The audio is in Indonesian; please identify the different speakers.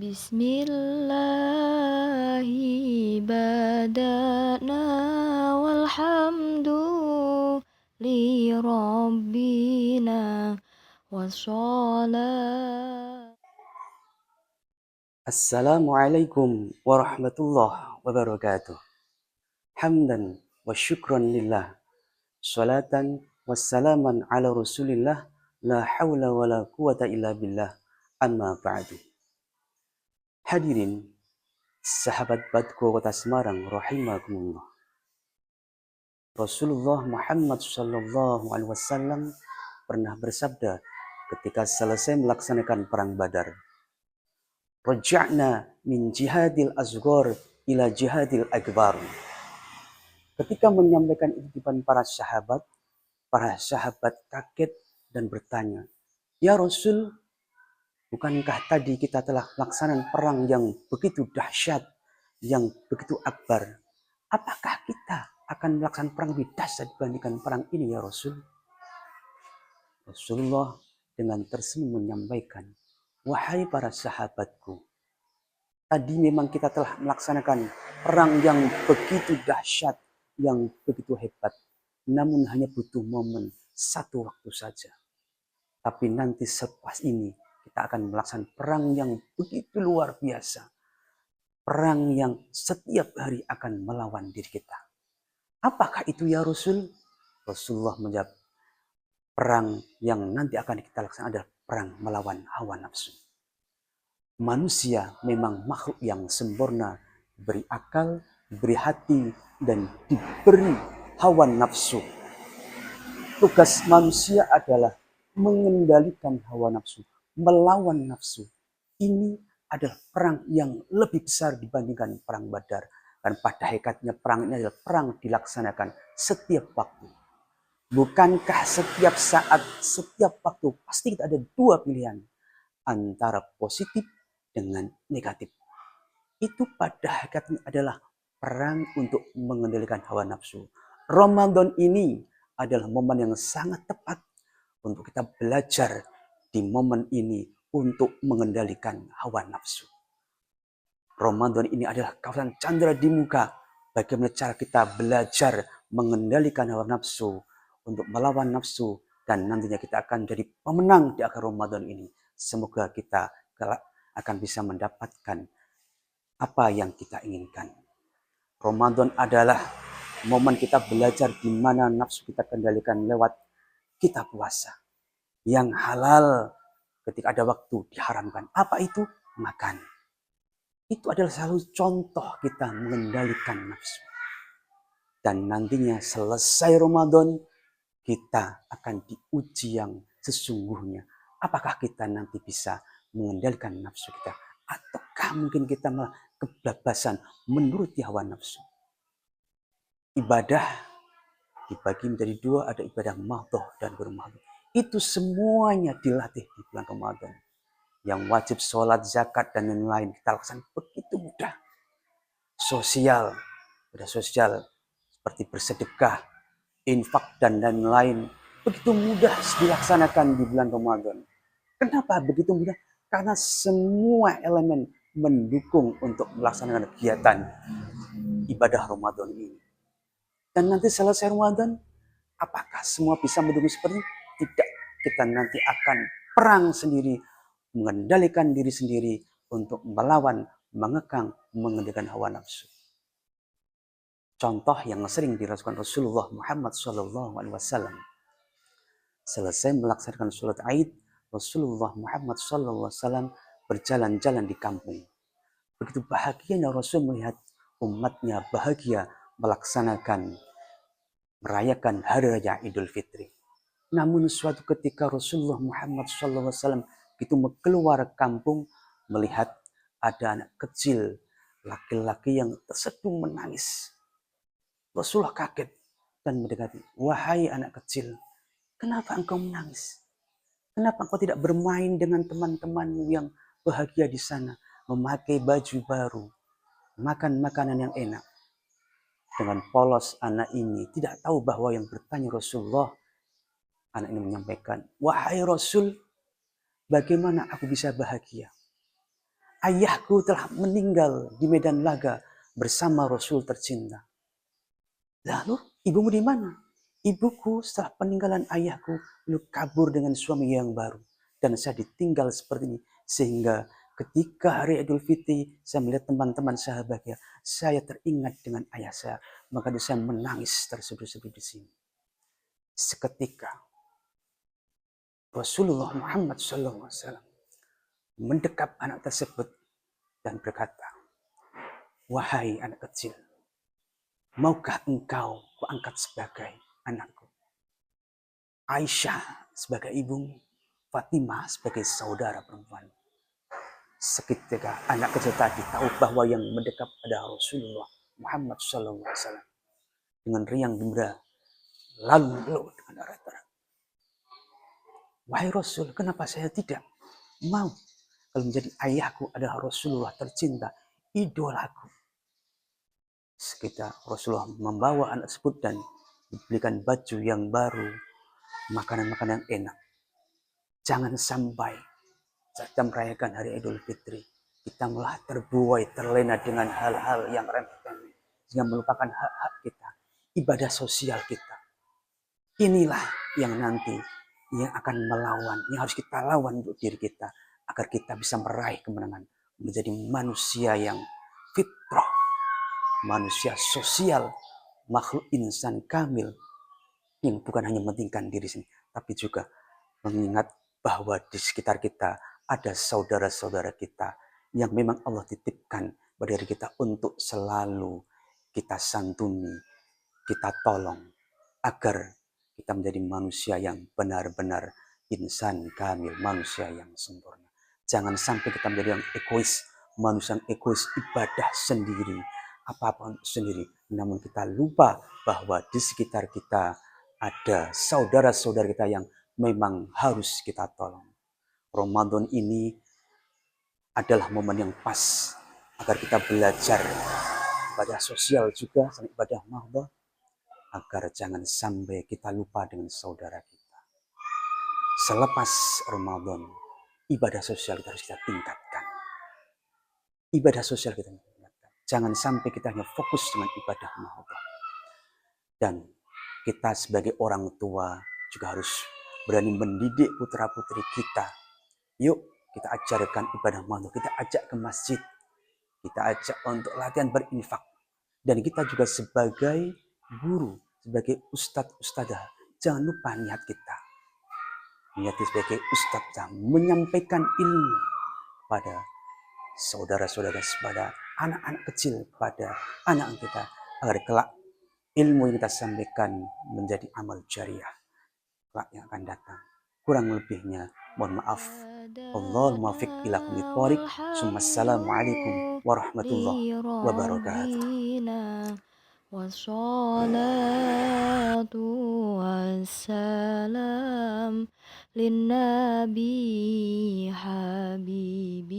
Speaker 1: Bismillahi badana walhamdu li rabbina wassalam.
Speaker 2: Assalamualaikum warahmatullahi wabarakatuh. Hamdan wa syukran lillah. Salatan wassalaman ala rasulillah. La hawla wa la quwata illa billah. Amma ba'du. Hadirin, sahabat Badko Kota Semarang, rahimakumullah. Rasulullah Muhammad sallallahu alaihi wasallam pernah bersabda ketika selesai melaksanakan perang Badar. Raja'na min jihadil asghar ila jihadil akbar. Ketika menyampaikan itu di depan para sahabat kaget dan bertanya, "Ya Rasul, bukankah tadi kita telah melaksanakan perang yang begitu dahsyat, yang begitu akbar? Apakah kita akan melaksanakan perang lebih dahsyat dibandingkan perang ini, ya Rasul?" Rasulullah dengan tersenyum menyampaikan, "Wahai para sahabatku, tadi memang kita telah melaksanakan perang yang begitu dahsyat, yang begitu hebat. Namun hanya butuh momen satu waktu saja. Tapi nanti selepas ini kita akan melaksanakan perang yang begitu luar biasa. Perang yang setiap hari akan melawan diri kita. Apakah itu ya Rasul?" Rasulullah menjawab, perang yang nanti akan kita laksanakan adalah perang melawan hawa nafsu. Manusia memang makhluk yang sempurna, diberi akal, diberi hati, dan diberi hawa nafsu. Tugas manusia adalah mengendalikan hawa nafsu, melawan nafsu. Ini adalah perang yang lebih besar dibandingkan perang Badar. Dan pada hakikatnya perang ini adalah perang dilaksanakan setiap waktu. Bukankah setiap saat, setiap waktu pasti kita ada dua pilihan, antara positif dengan negatif. Itu pada hakikatnya adalah perang untuk mengendalikan hawa nafsu. Ramadan ini adalah momen yang sangat tepat untuk kita belajar di momen ini untuk mengendalikan hawa nafsu. Ramadan ini adalah kawasan candra di muka. Bagaimana cara kita belajar mengendalikan hawa nafsu untuk melawan nafsu, dan nantinya kita akan jadi pemenang di akhir Ramadan ini. Semoga kita akan bisa mendapatkan apa yang kita inginkan. Ramadan adalah momen kita belajar di mana nafsu kita kendalikan lewat kita puasa. Yang halal ketika ada waktu diharamkan. Apa itu? Makan. Itu adalah selalu contoh kita mengendalikan nafsu. Dan nantinya selesai Ramadan, kita akan diuji yang sesungguhnya. Apakah kita nanti bisa mengendalikan nafsu kita? Ataukah mungkin kita malah kebablasan menuruti hawa nafsu? Ibadah dibagi menjadi dua, ada ibadah mahdhah dan ghairu mahdhah. Itu semuanya dilatih di bulan Ramadan. Yang wajib sholat, zakat, dan lain-lain kita laksanakan begitu mudah. Sosial, ibadah sosial seperti bersedekah, infak, dan lain-lain begitu mudah dilaksanakan di bulan Ramadan. Kenapa begitu mudah? Karena semua elemen mendukung untuk melaksanakan kegiatan ibadah Ramadan ini. Dan nanti selesai Ramadan, apakah semua bisa mendukung seperti ini? Tidak. Kita nanti akan perang sendiri, mengendalikan diri sendiri untuk melawan, mengekang, mengendalikan hawa nafsu. Contoh yang sering dirasakan Rasulullah Muhammad SAW. Selesai melaksanakan sholat Aid, Rasulullah Muhammad SAW berjalan-jalan di kampung. Begitu bahagianya Rasul melihat umatnya bahagia melaksanakan, merayakan Hari Raya Idul Fitri. Namun suatu ketika Rasulullah Muhammad SAW itu keluar kampung, melihat ada anak kecil, laki-laki yang terseduh menangis. Rasulullah kaget dan mendekati, "Wahai anak kecil, kenapa engkau menangis? Kenapa engkau tidak bermain dengan teman-temanmu yang bahagia di sana, memakai baju baru, makan makanan yang enak?" Dengan polos anak ini tidak tahu bahwa yang bertanya Rasulullah. Anak ini menyampaikan, "Wahai Rasul, bagaimana aku bisa bahagia? ayahku telah meninggal di medan laga bersama Rasul tercinta. Lalu ibumu di mana? Ibuku setelah peninggalan ayahku lalu kabur dengan suami yang baru. Dan saya ditinggal seperti ini. Sehingga ketika hari Idul Fitri saya melihat teman-teman sahabatnya, saya teringat dengan ayah saya. Maka saya menangis terseduh-seduh di sini. Seketika Rasulullah Muhammad SAW mendekap anak tersebut dan berkata, "Wahai anak kecil, maukah engkau kuangkat sebagai anakku? Aisyah sebagai ibumu, Fatimah sebagai saudara perempuan." Seketika anak kecil tadi tahu bahwa yang mendekap adalah Rasulullah Muhammad SAW. Dengan riang gembira, lalu meluk dengan erat-erat. "Wahai Rasul, kenapa saya tidak mau kalau menjadi ayahku adalah Rasulullah tercinta, idolaku?" Sekitar Rasulullah membawa anak tersebut dan diberikan baju yang baru, makanan-makanan yang enak. Jangan sampai saat kita merayakan hari Idul Fitri, kita malah terbuai, terlena dengan hal-hal yang remeh-temeh, sehingga melupakan hak-hak kita, ibadah sosial kita. Inilah yang nanti yang akan melawan, yang harus kita lawan untuk diri kita, agar kita bisa meraih kemenangan, menjadi manusia yang fitrah, manusia sosial, makhluk insan kamil, yang bukan hanya mementingkan diri sendiri, tapi juga mengingat bahwa di sekitar kita ada saudara-saudara kita yang memang Allah titipkan pada diri kita untuk selalu kita santuni, kita tolong, agar kita menjadi manusia yang benar-benar insan kamil, manusia yang sempurna. Jangan sampai kita menjadi yang egois, manusia yang egois, ibadah sendiri, apa-apa untuk sendiri. Namun kita lupa bahwa di sekitar kita ada saudara-saudara kita yang memang harus kita tolong. Ramadan ini adalah momen yang pas agar kita belajar ibadah sosial juga, sama ibadah mahdoh, agar jangan sampai kita lupa dengan saudara kita. Selepas Ramadan, ibadah sosial kita harus kita tingkatkan. Ibadah sosial kita tingkatkan. Jangan sampai kita hanya fokus dengan ibadah mahdoh. Dan kita sebagai orang tua juga harus berani mendidik putra-putri kita. Yuk kita ajarkan ibadah mahdoh, kita ajak ke masjid, kita ajak untuk latihan berinfak. Dan kita juga sebagai guru, sebagai ustadz ustadzah, jangan lupa niat kita. Niat sebagai ustadzah menyampaikan ilmu pada saudara-saudara, kepada anak-anak kecil, pada anak kita, agar kelak ilmu yang kita sampaikan menjadi amal jariah kelak yang akan datang. Kurang lebihnya mohon maaf. Allahul muwaffiq ila kulli thoriq. Assalamualaikum warahmatullahi wabarakatuh.
Speaker 1: لربنا والصلاة والسلام للنبي حبيبنا